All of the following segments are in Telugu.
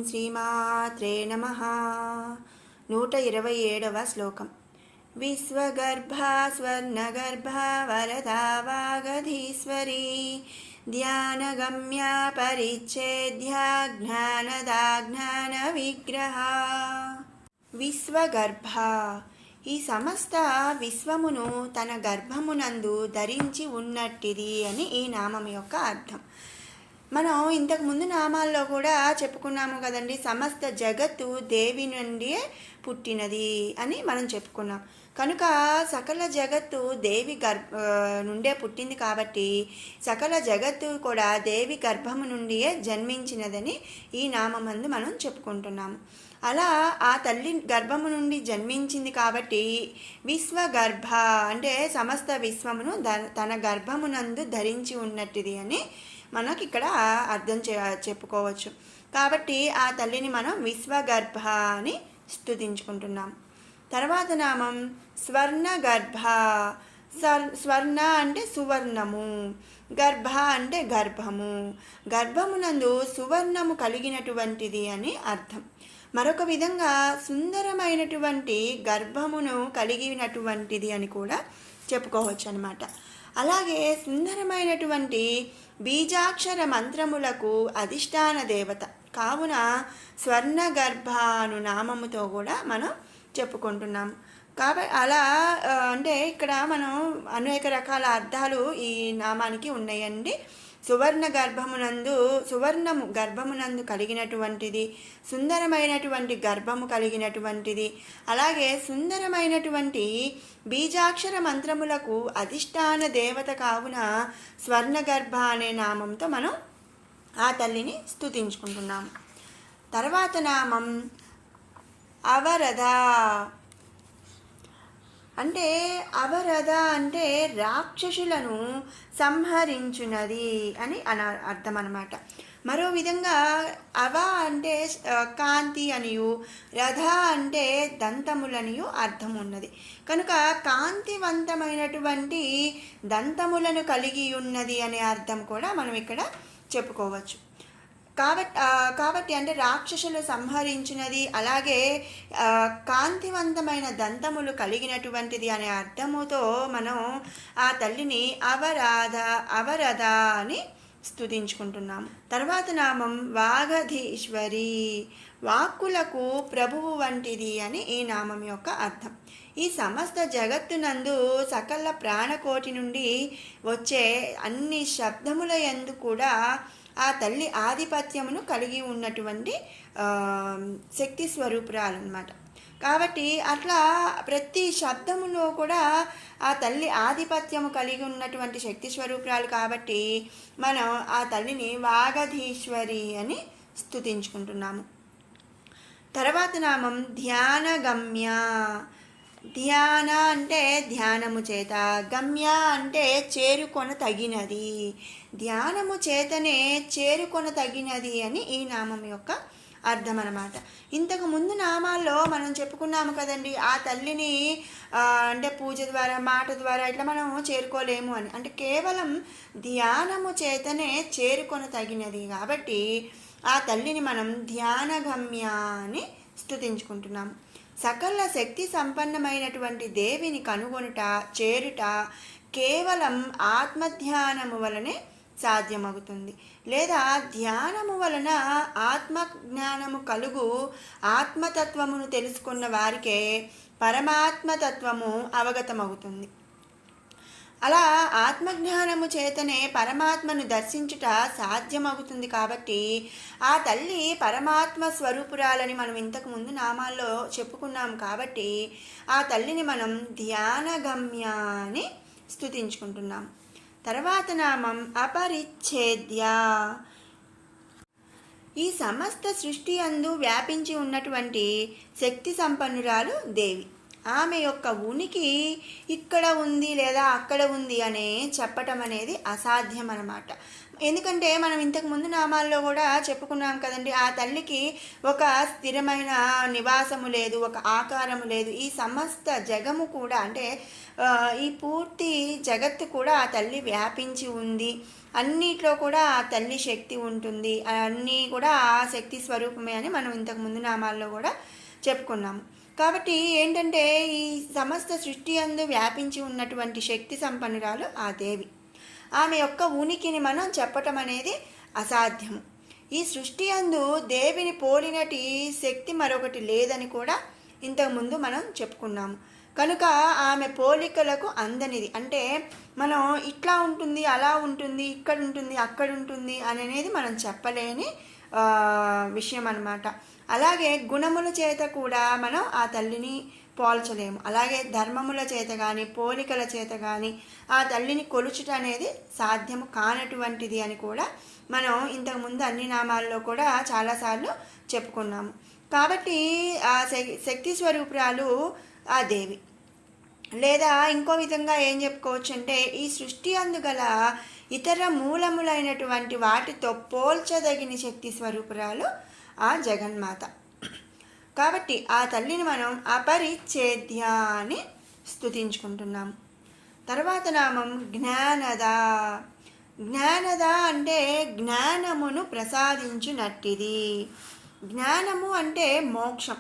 శ్రీమాత్రే నమః. 127వ శ్లోకం. విశ్వగర్భా స్వర్ణగర్భా వరదా వాగధీశ్వరీ ధ్యానగమ్యా పరిచ్ఛేద్యా జ్ఞానదా జ్ఞాన విగ్రహ. విశ్వగర్భ, ఈ సమస్త విశ్వమును తన గర్భమునందు ధరించి ఉన్నట్టిది అని ఈ నామం యొక్క అర్థం. మనం ఇంతకు ముందు నామాల్లో కూడా చెప్పుకున్నాము కదండి, సమస్త జగత్తు దేవి నుండి పుట్టినది అని మనం చెప్పుకున్నాం. కనుక సకల జగత్తు దేవి నుండే పుట్టింది కాబట్టి సకల జగత్తు కూడా దేవి గర్భము నుండియే జన్మించినదని ఈ నామందు మనం చెప్పుకుంటున్నాము. అలా ఆ తల్లి గర్భము నుండి జన్మించింది కాబట్టి విశ్వగర్భ అంటే సమస్త విశ్వమును తన గర్భమునందు ధరించి ఉన్నట్టుది అని మనకి ఇక్కడ అర్థం చెప్పుకోవచ్చు. కాబట్టి ఆ తల్లిని మనం విశ్వగర్భ అని స్తుతించుకుంటున్నాం. తర్వాత నామం స్వర్ణగర్భ. స్వర్ణ అంటే సువర్ణము, గర్భ అంటే గర్భము, గర్భమునందు సువర్ణము కలిగినటువంటిది అని అర్థం. మరొక విధంగా సుందరమైనటువంటి గర్భమును కలిగినటువంటిది అని కూడా చెప్పుకోవచ్చు అన్నమాట. అలాగే సుందరమైనటువంటి బీజాక్షర మంత్రములకు అధిష్టాన దేవత కావున స్వర్ణగర్భ అను నామముతో కూడా మనం చెప్పుకుంటున్నాం. కాబట్టి అలా అంటే ఇక్కడ మనం అనేక రకాల అర్థాలు ఈ నామానికి ఉన్నాయండి. సువర్ణము గర్భమునందు కలిగినటువంటిది, సుందరమైనటువంటి గర్భము కలిగినటువంటిది, అలాగే సుందరమైనటువంటి బీజాక్షర మంత్రములకు అధిష్టాన దేవత కావున స్వర్ణగర్భ అనే నామంతో మనం ఆ తల్లిని స్తుతించుకుంటున్నాము. తర్వాత నామం అవరద. అంటే అవరద అంటే రాక్షసులను సంహరించునది అని అర్థం అన్నమాట. మరో విధంగా అవ అంటే కాంతి అనియు, రథ అంటే దంతములనియు అర్థం ఉన్నది. కనుక కాంతివంతమైనటువంటి దంతములను కలిగి ఉన్నది అనే అర్థం కూడా మనం ఇక్కడ చెప్పుకోవచ్చు. కాబట్టి అంటే రాక్షసులు సంహరించినది, అలాగే కాంతివంతమైన దంతములు కలిగినటువంటిది అనే అర్థముతో మనం ఆ తల్లిని అవరద అని స్తుతించుకుంటున్నాము. తర్వాత నామం వాగధీశ్వరి. వాక్కులకు ప్రభువు వంటిది అని ఈ నామం యొక్క అర్థం. ఈ సమస్త జగత్తునందు సకల ప్రాణకోటి నుండి వచ్చే అన్ని శబ్దముల యందు కూడా ఆ తల్లి ఆధిపత్యమును కలిగి ఉన్నటువంటి శక్తి స్వరూపురాలు అన్నమాట. కాబట్టి అట్లా ప్రతి శబ్దములో కూడా ఆ తల్లి ఆధిపత్యము కలిగి ఉన్నటువంటి శక్తి స్వరూపురాలు కాబట్టి మనం ఆ తల్లిని వాగధీశ్వరి అని స్తుతించుకుంటున్నాము. తర్వాత నామం ధ్యానగమ్య. ధ్యాన అంటే ధ్యానము చేత, గమ్య అంటే చేరుకొన తగినది, ధ్యానము చేతనే చేరుకొన తగినది అని ఈ నామం యొక్క అర్థం అన్నమాట. ఇంతకు ముందు నామాల్లో మనం చెప్పుకున్నాము కదండి, ఆ తల్లిని అంటే పూజ ద్వారా, మాట ద్వారా ఇట్లా మనం చేరుకోలేము అని. అంటే కేవలం ధ్యానము చేతనే చేరుకొన తగినది కాబట్టి ఆ తల్లిని మనం ధ్యానగమ్య అని స్తుతించుకుంటున్నాము. సకల శక్తి సంపన్నమైనటువంటి దేవిని కనుగొనుట, చేరుట కేవలం ఆత్మధ్యానము వలనే సాధ్యమవుతుంది. లేదా ధ్యానము వలన ఆత్మజ్ఞానము కలుగు ఆత్మతత్వమును తెలుసుకున్న వారికే పరమాత్మతత్వము అవగతమవుతుంది. అలా ఆత్మజ్ఞానము చేతనే పరమాత్మను దర్శించుట సాధ్యమవుతుంది. కాబట్టి ఆ తల్లి పరమాత్మ స్వరూపురాలని మనం ఇంతకు ముందు నామాల్లో చెప్పుకున్నాం. కాబట్టి ఆ తల్లిని మనం ధ్యానగమ్య అని స్తుతించుకుంటున్నాం. తర్వాత నామం అపరిచ్ఛేద్య. ఈ సమస్త సృష్టి అందు వ్యాపించి ఉన్నటువంటి శక్తి సంపన్నురాలు దేవి. ఆమె యొక్క ఉనికి ఇక్కడ ఉంది లేదా అక్కడ ఉంది అనే చెప్పటం అనేది అసాధ్యం అన్నమాట. ఎందుకంటే మనం ఇంతకు ముందు నామాల్లో కూడా చెప్పుకున్నాం కదండి, ఆ తల్లికి ఒక స్థిరమైన నివాసము లేదు, ఒక ఆకారము లేదు. ఈ సమస్త జగము కూడా అంటే ఈ పూర్తి జగత్తు కూడా ఆ తల్లి వ్యాపించి ఉంది. అన్నిట్లో కూడా ఆ తల్లి శక్తి ఉంటుంది. అన్నీ కూడా ఆ శక్తి స్వరూపమే అని మనం ఇంతకు ముందు నామాల్లో కూడా చెప్పుకున్నాము. కాబట్టి ఏంటంటే ఈ సమస్త సృష్టి అందు వ్యాపించి ఉన్నటువంటి శక్తి సంపన్నురాలు ఆ దేవి. ఆమె యొక్క ఉనికిని మనం చెప్పటం అనేది అసాధ్యము. ఈ సృష్టి అందు దేవిని పోలినటి శక్తి మరొకటి లేదని కూడా ఇంతకుముందు మనం చెప్పుకున్నాము. కనుక ఆమె పోలికలకు అందనిది. అంటే మనం ఇట్లా ఉంటుంది, అలా ఉంటుంది, ఇక్కడ ఉంటుంది, అక్కడ ఉంటుంది అనేది మనం చెప్పలేని విషయం అన్నమాట. అలాగే గుణముల చేత కూడా మనం ఆ తల్లిని పోల్చలేము. అలాగే ధర్మముల చేత కానీ పోలికల చేత కానీ ఆ తల్లిని కొలుచుట అనేది సాధ్యము కానటువంటిది అని కూడా మనం ఇంతకుముందు అన్ని నామాల్లో కూడా చాలాసార్లు చెప్పుకున్నాము. కాబట్టి ఆ శక్తి స్వరూపురాలు ఆ దేవి. లేదా ఇంకో విధంగా ఏం చెప్పుకోవచ్చు అంటే ఈ సృష్టి అందుగల ఇతర మూలములైనటువంటి వాటితో పోల్చదగిన శక్తి స్వరూపురాలు ఆ జగన్మాత. కాబట్టి ఆ తల్లిని మనం అపరిచ్ఛేద్య అని స్తుతించుకుంటున్నాం. తర్వాత నామం జ్ఞానద. జ్ఞానద అంటే జ్ఞానమును ప్రసాదించునట్టిది. జ్ఞానము అంటే మోక్షం.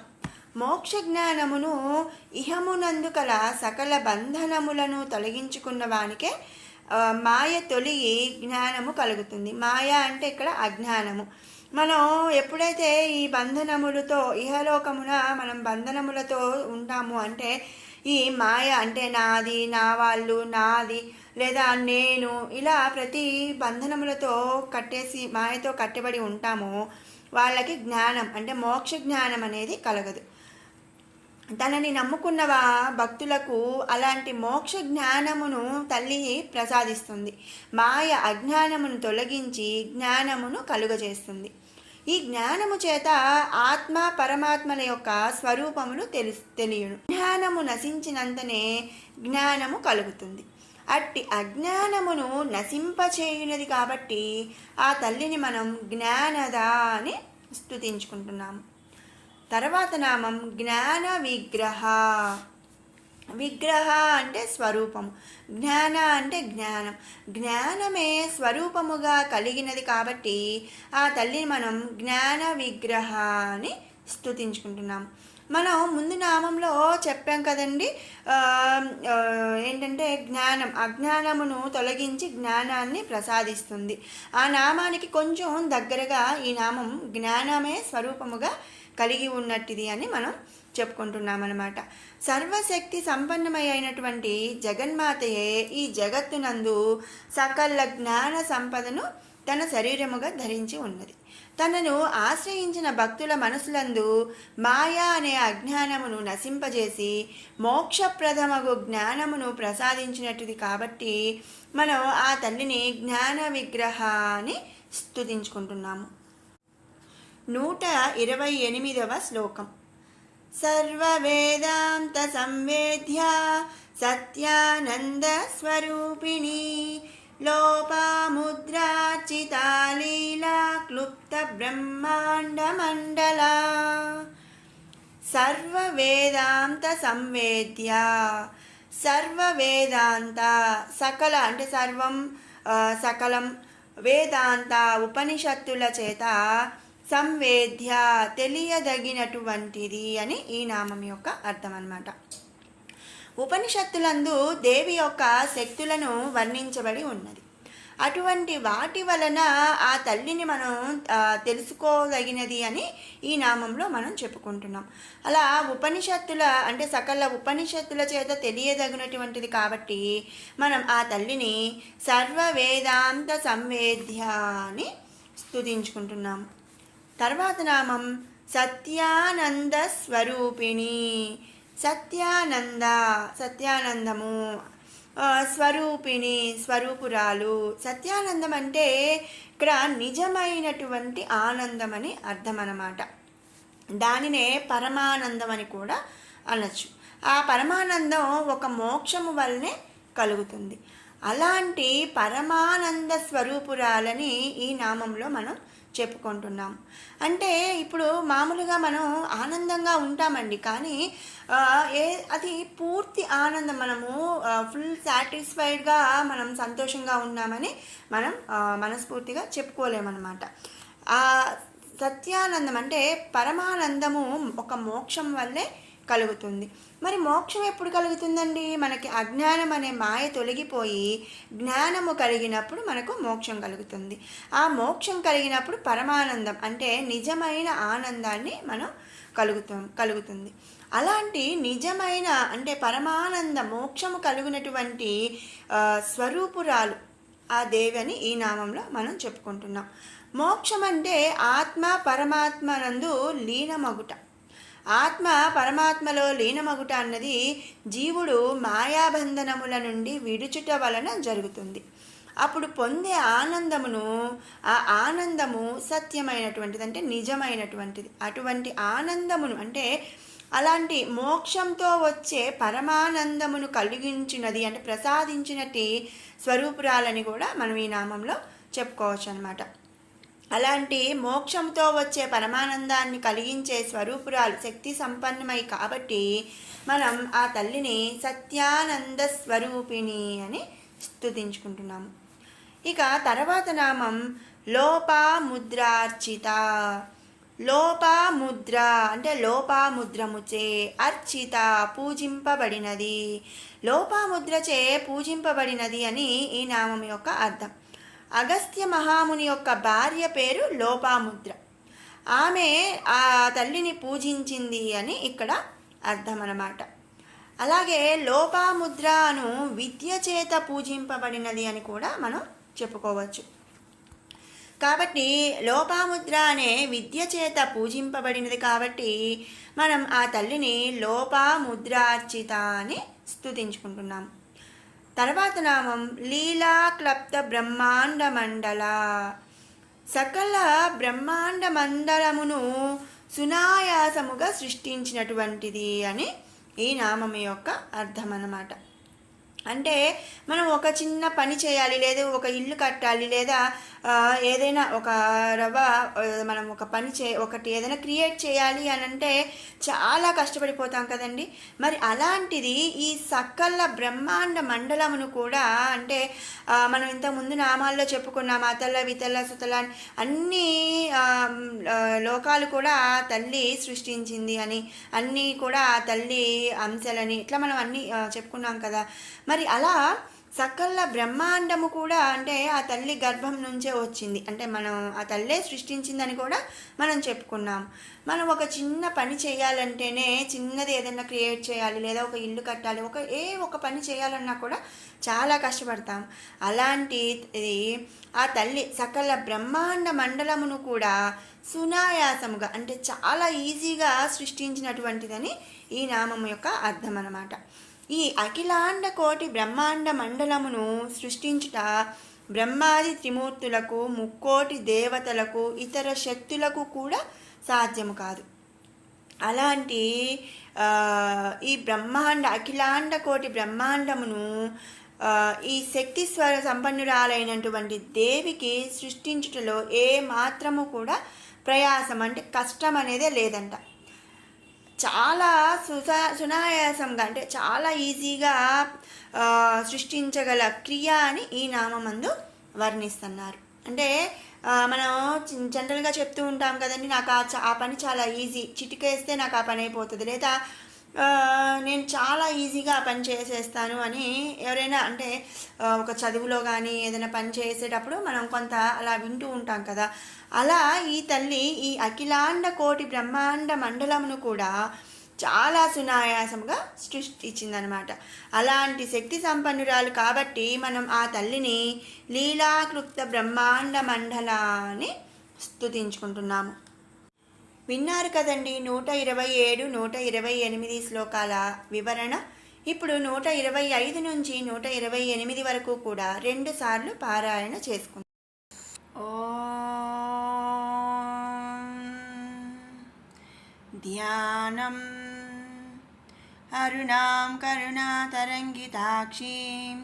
మోక్ష జ్ఞానమును ఇహమునందు కల సకల బంధనములను తొలగించుకున్న వానికే మాయ తొలగి జ్ఞానము కలుగుతుంది. మాయ అంటే ఇక్కడ అజ్ఞానము. మనం ఎప్పుడైతే ఈ బంధనములతో ఇహలోకమున మనం బంధనములతో ఉంటాము అంటే ఈ మాయ అంటే నాది, నా వాళ్ళు, నాది లేదా నేను, ఇలా ప్రతి బంధనములతో కట్టేసి మాయతో కట్టబడి ఉంటాము. వాళ్ళకి జ్ఞానం అంటే మోక్ష జ్ఞానం అనేది కలగదు. తనని నమ్ముకున్న భక్తులకు అలాంటి మోక్ష జ్ఞానమును తల్లి ప్రసాదిస్తుంది. మాయ అజ్ఞానమును తొలగించి జ్ఞానమును కలుగజేస్తుంది. ఈ జ్ఞానము చేత ఆత్మ పరమాత్మల యొక్క స్వరూపమును తెలియను. జ్ఞానము నశించినంతనే జ్ఞానము కలుగుతుంది. అట్టి అజ్ఞానమును నశింపచేయునది కాబట్టి ఆ తల్లిని మనం జ్ఞానద అని స్తుతించుకుంటున్నాము. తర్వాత నామం జ్ఞాన విగ్రహ. విగ్రహ అంటే స్వరూపము, జ్ఞాన అంటే జ్ఞానం. జ్ఞానమే స్వరూపముగా కలిగినది కాబట్టి ఆ తల్లిని మనం జ్ఞాన విగ్రహ అని స్తుతించుకుంటున్నాం. మనం ముందు నామంలో చెప్పాం కదండి, ఏంటంటే జ్ఞానం అజ్ఞానమును తొలగించి జ్ఞానాన్ని ప్రసాదిస్తుంది. ఆ నామానికి కొంచెం దగ్గరగా ఈ నామం జ్ఞానమే స్వరూపముగా కలిగి ఉన్నట్టిది అని మనం చెప్పుకుంటున్నామన్నమాట. సర్వశక్తి సంపన్నమైనటువంటి జగన్మాతయే ఈ జగత్తునందు సకల జ్ఞాన సంపదను తన శరీరముగా ధరించి ఉన్నది. తనను ఆశ్రయించిన భక్తుల మనసులందు మాయా అనే అజ్ఞానమును నశింపజేసి మోక్షప్రదమగు జ్ఞానమును ప్రసాదించినట్టుది కాబట్టి మనం ఆ తల్లిని జ్ఞాన విగ్రహ అని స్తుతించుకుంటున్నాము. 128వ శ్లోకం. సర్వవేదాంత సంవేద్య సత్యానంద స్వరూపిణి లోపాముద్రార్చితా లీలా క్లుప్త బ్రహ్మాండ మండల. సర్వవేదాంత సంవేద్య. సర్వవేదాంత సకల అంటే సర్వం సకలం, వేదాంత ఉపనిషత్తుల చేత, సంవేద్య తెలియదగినటువంటిది అని ఈ నామం యొక్క అర్థం అన్నమాట. ఉపనిషత్తులందు దేవి యొక్క శక్తులను వర్ణించబడి ఉన్నది. అటువంటి వాటి వలన ఆ తల్లిని మనం తెలుసుకోదగినది అని ఈ నామంలో మనం చెప్పుకుంటున్నాం. అలా ఉపనిషత్తుల అంటే సకల ఉపనిషత్తుల చేత తెలియదగినటువంటిది కాబట్టి మనం ఆ తల్లిని సర్వవేదాంత సంవేద్య అని స్తుతించుకుంటున్నాం. తర్వాత నామం సత్యానంద స్వరూపిణి. సత్యానంద సత్యానందము, స్వరూపిణి స్వరూపురాలు. సత్యానందం అంటే ఇక్కడ నిజమైనటువంటి ఆనందం అని అర్థం అన్నమాట. దానినే పరమానందం అని కూడా అనొచ్చు. ఆ పరమానందం ఒక మోక్షము వల్లనే కలుగుతుంది. అలాంటి పరమానంద స్వరూపురాలని ఈ నామంలో మనం చెప్పుకుంటున్నాం. అంటే ఇప్పుడు మామూలుగా మనం ఆనందంగా ఉంటామండి, కానీ ఆ, ఏ అది పూర్తి ఆనందం, మనము ఫుల్ సాటిస్ఫైడ్గా మనం సంతోషంగా ఉన్నామని మనం మనస్ఫూర్తిగా చెప్పుకోలేమన్నమాట. ఆ సత్యానందం అంటే పరమానందము ఒక మోక్షం వల్లే కలుగుతుంది. మరి మోక్షం ఎప్పుడు కలుగుతుందండి? మనకి అజ్ఞానం అనే మాయ తొలగిపోయి జ్ఞానము కలిగినప్పుడు మనకు మోక్షం కలుగుతుంది. ఆ మోక్షం కలిగినప్పుడు పరమానందం అంటే నిజమైన ఆనందాన్ని మనం కలుగుతుంది. అలాంటి నిజమైన అంటే పరమానంద మోక్షము కలుగునటువంటి స్వరూపురాలు ఆ దేవి అని ఈ నామంలో మనం చెప్పుకుంటున్నాం. మోక్షం అంటే ఆత్మ పరమాత్మనందు లీనమగుట. ఆత్మ పరమాత్మలో లీనమగుట అన్నది జీవుడు మాయాబంధనముల నుండి విడుచుట వలన జరుగుతుంది. అప్పుడు పొందే ఆనందమును, ఆ ఆనందము సత్యమైనటువంటిది అంటే నిజమైనటువంటిది. అటువంటి ఆనందమును అంటే అలాంటి మోక్షంతో వచ్చే పరమానందమును కలిగించినది అంటే ప్రసాదించినటి స్వరూపురాలని కూడా మనం ఈ నామంలో చెప్పుకోవచ్చు అన్నమాట. అలాంటి మోక్షంతో వచ్చే పరమానందాన్ని కలిగించే స్వరూపురాలు శక్తి సంపన్నమై కాబట్టి మనం ఆ తల్లిని సత్యానంద స్వరూపిణి అని స్తుతించుకుంటున్నాము. ఇక తర్వాత నామం లోపాముద్రార్చిత. లోపాముద్ర అంటే లోపాముద్రముచే అర్చిత పూజింపబడినది. లోపాముద్రచే పూజింపబడినది అని ఈ నామం యొక్క అర్థం. అగస్త్య మహాముని యొక్క భార్య పేరు లోపాముద్ర. ఆమె ఆ తల్లిని పూజించింది అని ఇక్కడ అర్థం అన్నమాట. అలాగే లోపాముద్రను విద్య చేత పూజింపబడినది అని కూడా మనం చెప్పుకోవచ్చు. కాబట్టి లోపాముద్ర అనే విద్య చేత పూజింపబడినది కాబట్టి మనం ఆ తల్లిని లోపాముద్రార్చిత అని స్తుతించుకుంటున్నాం. తర్వాత నామం లీలా క్లప్త బ్రహ్మాండ మండల. సకల బ్రహ్మాండ మండలమును సునాయాసముగా సృష్టించినటువంటిది అని ఈ నామం యొక్క అర్థం అన్నమాట. అంటే మనం ఒక చిన్న పని చేయాలి, లేదా ఒక ఇల్లు కట్టాలి, లేదా ఏదైనా ఒక మనం ఒక పని ఒకటి ఏదైనా క్రియేట్ చేయాలి అని అంటే చాలా కష్టపడిపోతాం కదండి. మరి అలాంటిది ఈ సకల బ్రహ్మాండ మండలమును కూడా అంటే మనం ఇంతకుముందు నామాల్లో చెప్పుకున్నాం అతల వితల సుతల అన్ని లోకాలు కూడా తల్లి సృష్టించింది అని, అన్నీ కూడా ఆ తల్లి అంశాలని ఇట్లా మనం అన్నీ చెప్పుకున్నాం కదా. మరి అలా సకల బ్రహ్మాండము కూడా అంటే ఆ తల్లి గర్భం నుంచే వచ్చింది, అంటే మనం ఆ తల్లే సృష్టించిందని కూడా మనం చెప్పుకున్నాం. మనం ఒక చిన్న పని చేయాలంటేనే, చిన్నది ఏదైనా క్రియేట్ చేయాలి, లేదా ఒక ఇల్లు కట్టాలి, ఒక పని చేయాలన్నా కూడా చాలా కష్టపడతాం. అలాంటిది ఆ తల్లి సకల బ్రహ్మాండ మండలమును కూడా సునాయాసముగా అంటే చాలా ఈజీగా సృష్టించినటువంటిదని ఈ నామం యొక్క అర్థం అన్నమాట. ఈ అఖిలాండ కోటి బ్రహ్మాండ మండలమును సృష్టించుట బ్రహ్మాది త్రిమూర్తులకు, ముక్కోటి దేవతలకు, ఇతర శక్తులకు కూడా సాధ్యము కాదు. అలాంటి ఈ అఖిలాండ కోటి బ్రహ్మాండమును ఈ శక్తి స్వర సంపన్నురాలైనటువంటి దేవికి సృష్టించుటలో ఏ మాత్రము కూడా ప్రయాసం అంటే కష్టం అనేదే లేదంట. చాలా సునాయాసంగా అంటే చాలా ఈజీగా సృష్టించగల క్రియ అని ఈ నామందు వర్ణిస్తున్నారు. అంటే మనం జనరల్గా చెప్తూ ఉంటాం కదండి, నాకు ఆ పని చాలా ఈజీ, చిటికేస్తే నాకు ఆ పని అయిపోతుంది, లేదా నేను చాలా ఈజీగా ఆ పని చేసేస్తాను అని ఎవరైనా అంటే ఒక చదువులో కానీ ఏదైనా పని చేసేటప్పుడు మనం కొంత అలా వింటూ ఉంటాం కదా. అలా ఈ తల్లి ఈ అఖిలాండ కోటి బ్రహ్మాండ మండలమును కూడా చాలా సునాయాసంగా సృష్టించిందనమాట. అలాంటి శక్తి సంపన్నురాలు కాబట్టి మనం ఆ తల్లిని లీలాకృప్త బ్రహ్మాండ మండల అని స్తుతించుకుంటున్నాము. విన్నారు కదండి 127, 128 శ్లోకాల వివరణ. ఇప్పుడు 125 నుంచి 128 వరకు కూడా 2 సార్లు పారాయణ చేసుకుందాం. ధ్యానం అరుణాం కరుణాతరంగితాక్షీం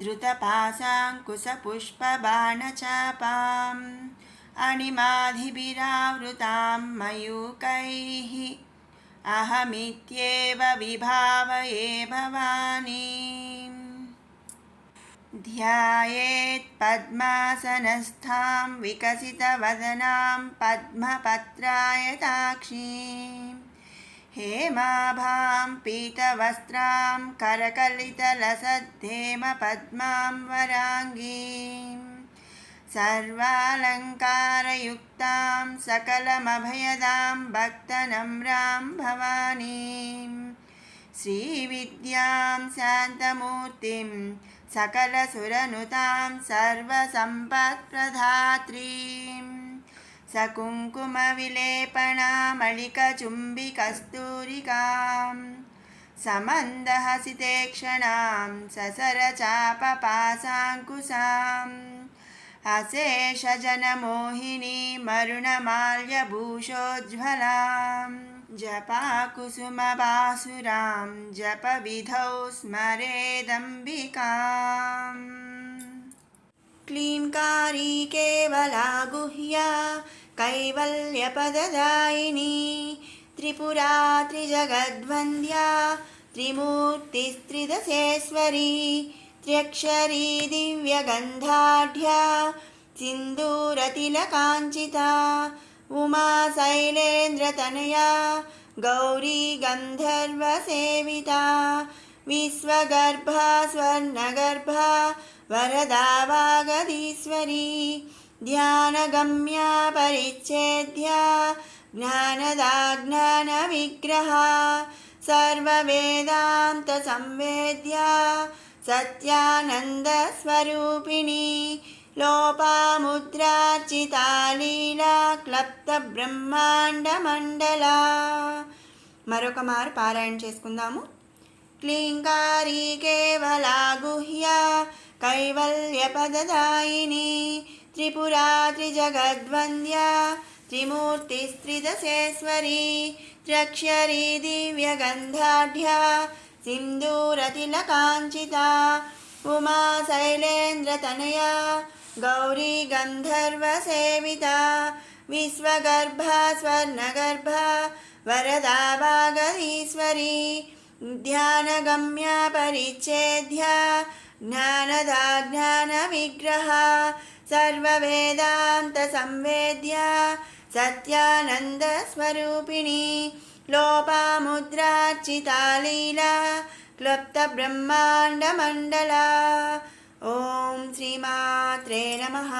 धृतपाशाङ्कुशपुष्पबाणचापाम् अणिमाधिभिरावृतां मयूकैः अहमित्येव विभावये भवानीम्। ध्यायेत् पद्मासनस्थां विकसितवदनां पद्मपत्रायताक्षीं हेमाभां पीतवस्त्रां करकलितलसद्धेमपद्मां वराङ्गीं सर्वालङ्कारयुक्तां सकलमभयदां भक्तनम्रां भवानीं श्रीविद्यां शान्तमूर्तिं सकलसुरनुतां सर्वसम्पत्प्रदात्रीं सकुङ्कुमविलेपनामलिकचुम्बिकस्तूरिकां समन्दहसितेक्षणां ससरचापपाशाङ्कुशाम् अशेषजनमोहिनी मरुणमाल्यभूषोज्ज्वलां जपाकुसुमबासुरां जपविधौ स्मरेदम्बिकाम्। क्लींकारी केवला गुह्या कैवल्यपददायिनी त्रिपुरा त्रिजगद्वन्द्या त्रिमूर्तिस्त्रिदशेश्वरी त्र्यक्षरी दिव्यगन्धाढ्या सिन्दूरतिलकाञ्चिता उमा शैलेन्द्रतनया गौरी गन्धर्वसेविता विश्वगर्भा स्वर्णगर्भा वरदा वागधीश्वरी ध्यानगम्या परिच्छेद्या ज्ञानदा ज्ञानविग्रहा सर्ववेदान्तसंवेद्या सत्यानन्दस्वरूपिणी लोपामुद्रार्चिता लीला क्लप्तब्रह्माण्डमण्डला। మరొక మారు పారాయణ చేసుకుందాము. క్లీంకారీ కేవలా గుహ్యా కైవల్యపదదాయిని త్రిపురా త్రిజగద్వంద్యా త్రిమూర్తిస్త్రిదశేశ్వరీ త్ర్యక్షరీ దివ్యగంధాఢ్యా सिन्दूरतिलकाञ्चिता उमा शैलेन्द्रतनया गौरी गन्धर्वसेविता विश्वगर्भा स्वर्णगर्भा वरदा वागधीश्वरी ध्यानगम्या परिच्छेद्या ज्ञानदा ज्ञानविग्रहा सर्ववेदान्तसंवेद्या सत्यानन्दस्वरूपिणी लोपामुद्रार्चिता लीला क्लप्तब्रह्माण्डमण्डला। ॐ श्रीमात्रे नमः।